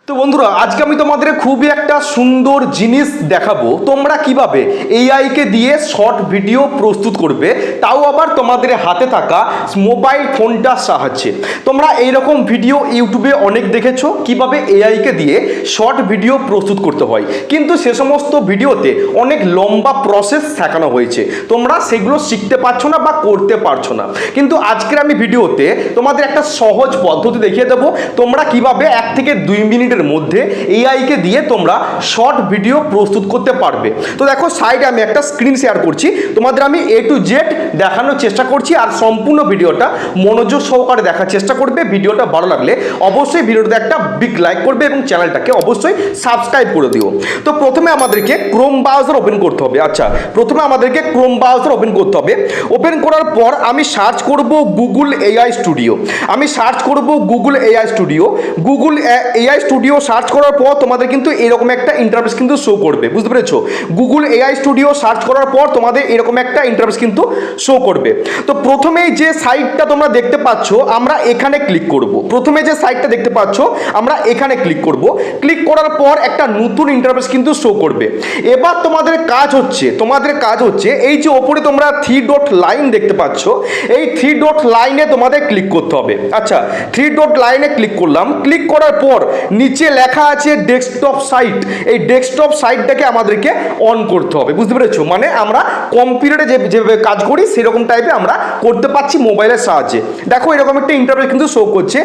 তো বন্ধুরা আজকে আমি তোমাদের খুবই একটা সুন্দর জিনিস দেখাবো তোমরা কিভাবে এআই কে দিয়ে শর্ট ভিডিও প্রস্তুত করবে, তাও আবার তোমাদের হাতে থাকা মোবাইল ফোনটার সাহায্যে। তোমরা এইরকম ভিডিও ইউটিউবে অনেক দেখেছো কিভাবে এআই কে দিয়ে শর্ট ভিডিও প্রস্তুত করতে হয়, কিন্তু সে সমস্ত ভিডিওতে অনেক লম্বা প্রসেস শেখানো হয়েছে, তোমরা সেগুলো শিখতে পারছো না বা করতে পারছো না। কিন্তু আজকের আমি ভিডিওতে তোমাদের একটা সহজ পদ্ধতি দেখিয়ে দেবো তোমরা কিভাবে 1 থেকে 2 মিনিটের মধ্যে এআই কে দিয়ে তোমরা শর্ট ভিডিও প্রস্তুত করতে পারবে। তো দেখো সাইডে আমি একটা স্ক্রিন শেয়ার করছি, তোমাদের আমি A to Z দেখানোর চেষ্টা করছি, আর সম্পূর্ণ ভিডিওটা মনোযোগ সহকারে দেখার চেষ্টা করবে। ভিডিওটা ভালো লাগলে অবশ্যই ভিডিওতে একটা বিগ লাইক করবে এবং চ্যানেলটাকে অবশ্যই সাবস্ক্রাইব করে দিও। তো প্রথমে আমাদেরকে ক্রোম ব্রাউজার ওপেন করতে হবে। আচ্ছা, প্রথমে আমাদেরকে ক্রোম ব্রাউজার ওপেন করতে হবে। ওপেন করার পর আমি সার্চ করব গুগল এআই স্টুডিও। আমি সার্চ করব Google AI studio. Google AI studio search করার পর তোমাদের কিন্তু এরকম একটা ইন্টারফেস কিন্তু শো করবে, বুঝতে পেরেছো? গুগল এআই স্টুডিও সার্চ করার পর তোমাদের এরকম একটা ইন্টারফেস কিন্তু শো করবে। তো প্রথমেই যে সাইটটা তোমরা দেখতে পাচ্ছ আমরা এখানে ক্লিক করব। প্রথমে যে সাইটটা দেখতে পাচ্ছ আমরা এখানে ক্লিক করব। ক্লিক করার পর একটা নতুন ইন্টারফেস কিন্তু শো করবে। এবার তোমাদের কাজ হচ্ছে এই যে ওপরে তোমরা 3 ডট লাইন দেখতে পাচ্ছ, এই 3 ডট লাইনে তোমাদের ক্লিক করতে হবে। আচ্ছা, 3 ডট লাইনে ক্লিক করলাম। ক্লিক করার পর নিচে লেখা আছে ডেস্কটপ সাইট। এই ডেস্কটপ সাইটটাকে আমাদেরকে অন করতে হবে, বুঝতে পেরেছো? মানে আমরা কম্পিউটারে যেভাবে কাজ করি সেরকম টাইপে আমরা করতে পারছি মোবাইলের সাহায্যে। দেখো এরকম একটা ইন্টারফেস কিন্তু শো করছে।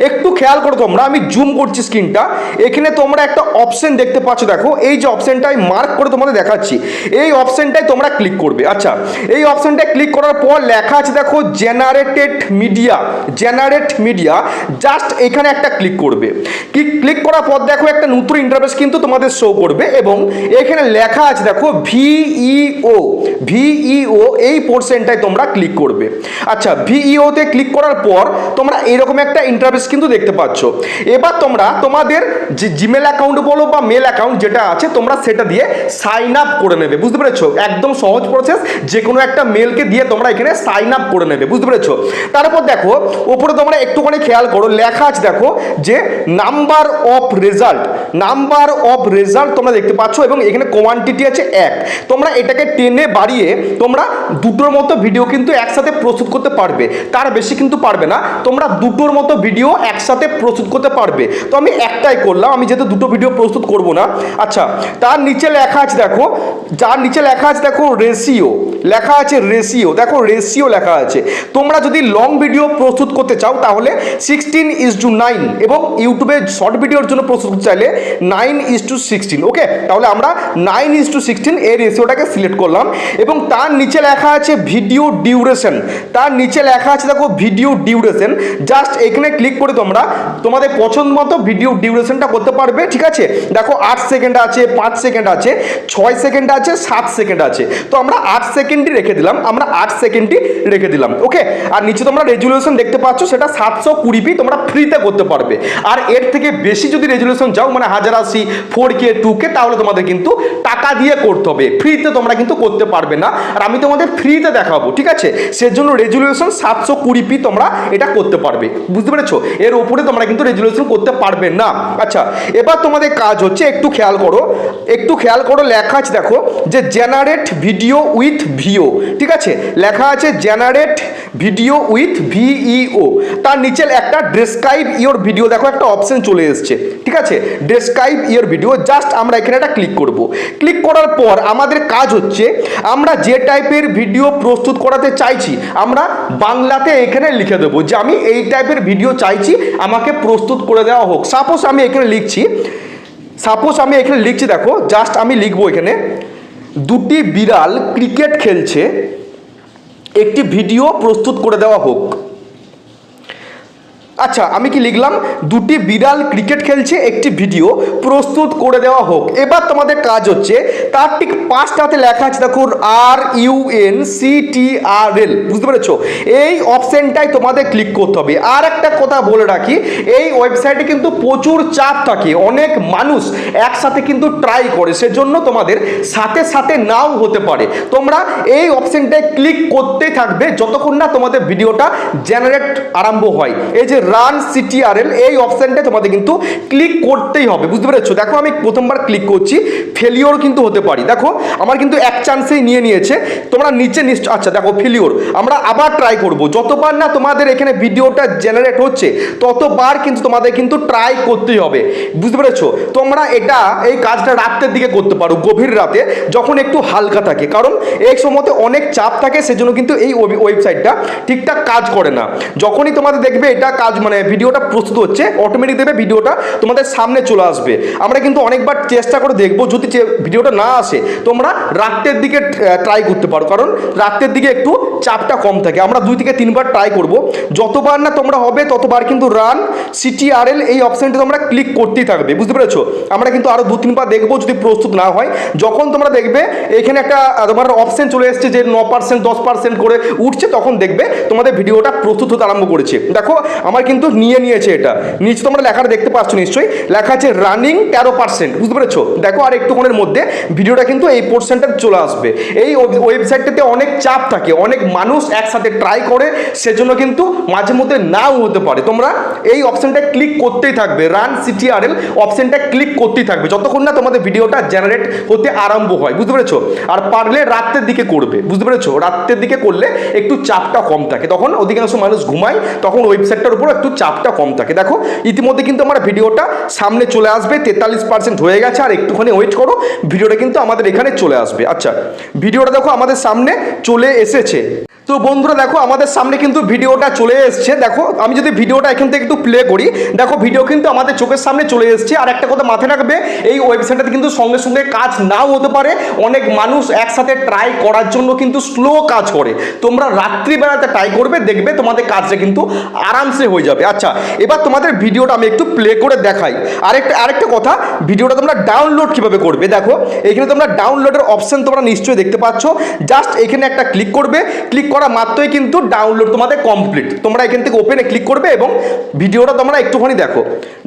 একটু খেয়াল করো তোমরা, আমি জুম করছি স্ক্রিনটা, এখানে তোমরা একটা অপশন দেখতে পাচ্ছ। দেখো এই যে অপশনটাই মার্ক করে তোমাদের দেখাচ্ছি, এই অপশনটাই তোমরা ক্লিক করবে। আচ্ছা, এই অপশনটায় ক্লিক করার পর লেখা আছে দেখো জেনারেট মিডিয়া। জাস্ট এখানে একটা ক্লিক করবে। ক্লিক করার পর দেখো একটা নতুন ইন্টারফেস কিন্তু তোমাদের শো করবে এবং এখানে লেখা আছে দেখো ভিইও। এই পোর্শনটায় তোমরা ক্লিক করবে। আচ্ছা, ভিইও তে ক্লিক করার পর তোমরা এরকম একটা ইন্টারফেস কিন্তু দেখতে পাচ্ছ। এবার তোমরা তোমাদের যে জিমেল অ্যাকাউন্ট বলো বা মেল অ্যাকাউন্ট যেটা আছে তোমরা সেটা দিয়ে সাইন আপ করে নেবে, বুঝতে পেরেছো? একদম সহজ প্রসেস, যে কোনো একটা মেলকে দিয়ে তোমরা এখানে সাইন আপ করে নেবে, বুঝতে পেরেছো? তারপর দেখো উপরে তোমরা একটুখানি খেয়াল করো, লেখা আছে দেখো যে নাম্বার অফ রেজাল্ট তোমরা দেখতে পাচ্ছ এবং এখানে কোয়ান্টিটি আছে 1। তোমরা এটাকে টেনে বাড়িয়ে তোমরা দুটোর মতো ভিডিও কিন্তু একসাথে প্রস্তুত করতে পারবে, তার বেশি কিন্তু পারবে না। তোমরা দুটোর মতো ভিডিও একসাথে প্রস্তুত করতে পারবে। তো আমি একটাই করলাম, আমি যেহেতু দুটো ভিডিও প্রস্তুত করব না। আচ্ছা, তার নিচে লেখা আছে দেখো, রেশিও দেখো রেশিও লেখা আছে। তোমরা যদি লং ভিডিও প্রস্তুত করতে চাও তাহলে 16:9 এবং ইউটিউবে শর্ট ভিডিওর জন্য প্রস্তুত করতে চাইলে 9:16। ওকে, তাহলে আমরা 9:16 এই রেশিওটাকে সিলেক্ট করলাম এবং তার নিচে লেখা আছে ভিডিও ডিউরেশন। দেখো ভিডিও ডিউরেশন। জাস্ট এখানে ক্লিক করে তোমরা তোমাদের পছন্দ মতো ভিডিও ডিউরেশনটা করতে পারবে, ঠিক আছে? দেখো 8 সেকেন্ড আছে, 5 সেকেন্ড আছে, 6 সেকেন্ড আছে, 7 সেকেন্ড আছে। তো আমরা 8 সেকেন্ডই রেখে দিলাম। ওকে, আর নিচে তোমরা রেজুলেশন দেখতে পাচ্ছ, সেটা 720p তোমরা ফ্রিতে করতে পারবে। আর এর থেকে বেশি যদি রেজুলেশন চাও মানে 1080, 4K, 2K, তাহলে তোমাদের কিন্তু টাকা দিয়ে করতে হবে, ফ্রিতে তোমরা কিন্তু করতে পারবে না। আর আমি তোমাদের ফ্রিতে দেখাবো, ঠিক আছে? সেজন্য রেজুলেশন 720p তোমরা এটা করতে পারবে, বুঝতে পেরেছো? এর উপরে তোমরা কিন্তু রেজুলেশন করতে পারবে না। আচ্ছা, এবার তোমাদের কাজ হচ্ছে একটু খেয়াল করো, লেখা আছে দেখো যে জেনারেট ভিডিও উইথ ভিও, ঠিক আছে? লেখা আছে জেনারেট ভিডিও উইথ ভিইও। তার নিচে একটা ডেসক্রাইব ইওর ভিডিও, দেখো একটা অপশন চলে এসেছে, ঠিক আছে? Describe your video. জাস্ট আমরা এখানে একটা ক্লিক করব। ক্লিক করার পর আমাদের কাজ হচ্ছে আমরা যে টাইপের ভিডিও প্রস্তুত করাতে চাইছি আমরা বাংলাতে এখানে লিখে দেবো যে আমি এই টাইপের ভিডিও চাইছি, আমাকে প্রস্তুত করে দেওয়া হোক। সাপোজ আমি এখানে লিখছি, দেখো জাস্ট আমি লিখবো এখানে দুটি বিড়াল ক্রিকেট খেলছে, একটি ভিডিও প্রস্তুত করে দেওয়া হোক। আচ্ছা, আমি কি লিখলাম? দুটি বিড়াল ক্রিকেট খেলছে, একটি ভিডিও প্রস্তুত করে দেওয়া হোক। এবার তোমাদের কাজ হচ্ছে তার ঠিক পাঁচটাতে লেখা আছে দেখো RUNCTRL, বুঝতে পেরেছো? এই অপশনটাই তোমাদের ক্লিক করতে হবে। আর একটা কথা বলে রাখি, এই ওয়েবসাইটে কিন্তু প্রচুর চাপ থাকে, অনেক মানুষ একসাথে কিন্তু ট্রাই করে, সেজন্য তোমাদের সাথে নাও হতে পারে। তোমরা এই অপশনটায় ক্লিক করতে থাকবে যতক্ষণ না তোমাদের ভিডিওটা জেনারেট আরম্ভ হয়। এই যে রান সিটিআরএল, এই অপশনটা তোমাদের কিন্তু ক্লিক করতেই হবে, বুঝতে পেরেছো? দেখো আমি প্রথমবার ক্লিক করছি, ফেলিওর কিন্তু হতে পারি। দেখো আমার কিন্তু এক চান্সেই নিয়ে নিয়েছে, তোমরা নিচে নিশ্চয়, আচ্ছা দেখো ফেলিওর, আমরা আবার ট্রাই করব। যতবার না তোমাদের এখানে ভিডিওটা জেনারেট হচ্ছে ততবার কিন্তু তোমাদের কিন্তু ট্রাই করতেই হবে, বুঝতে পেরেছো? তোমরা এটা এই কাজটা রাতের দিকে করতে পারো, গভীর রাতে যখন একটু হালকা থাকে, কারণ এই সময়তে অনেক চাপ থাকে, সেজন্য কিন্তু এই ওয়েবসাইটটা ঠিকঠাক কাজ করে না। যখনই তোমাদের দেখবে এটা কাজ মানে ভিডিওটা প্রস্তুত হচ্ছে, অটোমেটিক দেখবে ভিডিওটা তোমাদের সামনে চলে আসবে। আমরা কিন্তু অনেকবার চেষ্টা করে দেখবো, যদি ভিডিওটা না আসে তোমরা রাতের দিকে ট্রাই করতে পারো, কারণ রাতের দিকে একটু চাপটা কম থাকে। আমরা 2 থেকে 3 বার ট্রাই করব, যতবার না তোমরা হবে ততবার কিন্তু রান সিটিআরএল এই অপশনটা তোমরা ক্লিক করতেই থাকবে, বুঝতে পেরেছো? আমরা কিন্তু আরো 2-3 বার দেখবো, যদি প্রস্তুত না হয়। যখন তোমরা দেখবে এখানে একটা তোমার অপশন চলে এসছে যে 9% 10% করে উঠছে, তখন দেখবে তোমাদের ভিডিওটা প্রস্তুত হতে আরম্ভ করেছে। দেখো আমার কিন্তু নিয়ে নিয়েছে, এটা নিচে তোমরা লেখাটা দেখতে পাচ্ছ নিশ্চয়ই, লেখা আছে রানিং 13%, বুঝতে পেরেছো? দেখো আর একটুক্ষণের মধ্যে ভিডিওটা কিন্তু এই পোর্শনটা চলে আসবে। এই ওয়েবসাইটটাতে অনেক চাপ থাকে, অনেক মানুষ একসাথে ট্রাই করে, সেজন্য কিন্তু মাঝে মধ্যে নাও হতে পারে। তোমরা এই অপশনটা ক্লিক করতেই থাকবে, রান সিটিআরএল অপশনটা ক্লিক করতেই থাকবে যতক্ষণ না তোমাদের ভিডিওটা জেনারেট হতে আরম্ভ হয়, বুঝতে পেরেছো? আর পারলে রাতের দিকে করবে, বুঝতে পেরেছো? রাতের দিকে করলে একটু চাপটা কম থাকে, তখন অধিকাংশ মানুষ ঘুমায়, তখন ওয়েবসাইটটার উপর একটু চাপটা কম থাকে। দেখো ইতিমধ্যে কিন্তু আমার ভিডিওটা সামনে চলে আসবে, 43% হয়ে গেছে, আর একটুখানি ওয়েট করো, ভিডিওটা কিন্তু আমাদের এখানে চলে আসবে। আচ্ছা ভিডিওটা দেখো আমাদের সামনে চলে এসেছে। তো বন্ধুরা দেখো আমাদের সামনে কিন্তু ভিডিওটা চলে এসছে। দেখো আমি যদি ভিডিওটা এখান থেকে একটু প্লে করি, দেখো ভিডিও কিন্তু আমাদের চোখের সামনে চলে এসছে। আর একটা কথা মাথায় রাখবে, এই ওয়েবসাইটটাতে কিন্তু সঙ্গে সঙ্গে কাজ নাও হতে পারে, অনেক মানুষ একসাথে ট্রাই করার জন্য কিন্তু স্লো কাজ করে। তোমরা রাত্রিবেলাতে ট্রাই করবে, দেখবে তোমাদের কাজটা কিন্তু আরামসে হয়ে যাবে। আচ্ছা এবার তোমাদের ভিডিওটা আমি একটু প্লে করে দেখাই। আরেকটা কথা, ভিডিওটা তোমরা ডাউনলোড কিভাবে করবে, দেখো এখানে তোমরা ডাউনলোডের অপশন তোমরা নিশ্চয়ই দেখতে পাচ্ছ। জাস্ট এখানে একটা ক্লিক করবে, ক্লিক করা মাত্রই কিন্তু ডাউনলোড তোমাদের কমপ্লিট। তোমরা এখান থেকে ওপেনে ক্লিক করবে এবং ভিডিওটা তোমরা একটুখানি দেখো।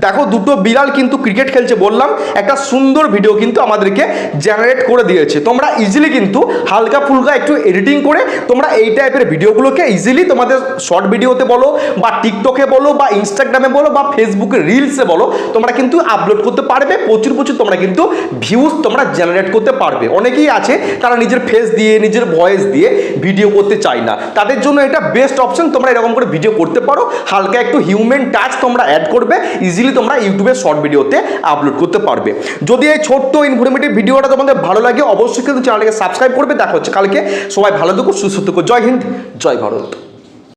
দেখো দুটো বিড়াল কিন্তু ক্রিকেট খেলছে, বললাম একটা সুন্দর ভিডিও কিন্তু আমাদেরকে জেনারেট করে দিয়েছে। তোমরা ইজিলি কিন্তু হালকা ফুলকা একটু এডিটিং করে তোমরা এই টাইপের ভিডিওগুলোকে ইজিলি তোমাদের শর্ট ভিডিওতে বলো, বা টিকটকে বলো, বা ইনস্টাগ্রামে বলো, বা ফেসবুকে রিলসে বলো, তোমরা কিন্তু আপলোড করতে পারবে। প্রচুর তোমরা কিন্তু ভিউজ তোমরা জেনারেট করতে পারবে। অনেকেই আছে তারা নিজের ফেস দিয়ে, নিজের ভয়েস দিয়ে ভিডিও করতে চায় না, তাদের জন্য এটা বেস্ট অপশন। তোমরা এরকম করে ভিডিও করতে পারো, হালকা একটু হিউম্যান টাচ তোমরা অ্যাড করবে, ইজিলি তোমরা ইউটিউবে শর্ট ভিডিওতে আপলোড করতে পারবে। যদি এই ছোট্ট ইনফরমেটিভ ভিডিওটা তোমাদের ভালো লাগে, অবশ্যই কিন্তু চ্যানেলটাকে সাবস্ক্রাইব করবে। দেখা হচ্ছে কালকে। সবাই ভালো থেকো, সুস্থ থেকো। জয় হিন্দ, জয় ভারত।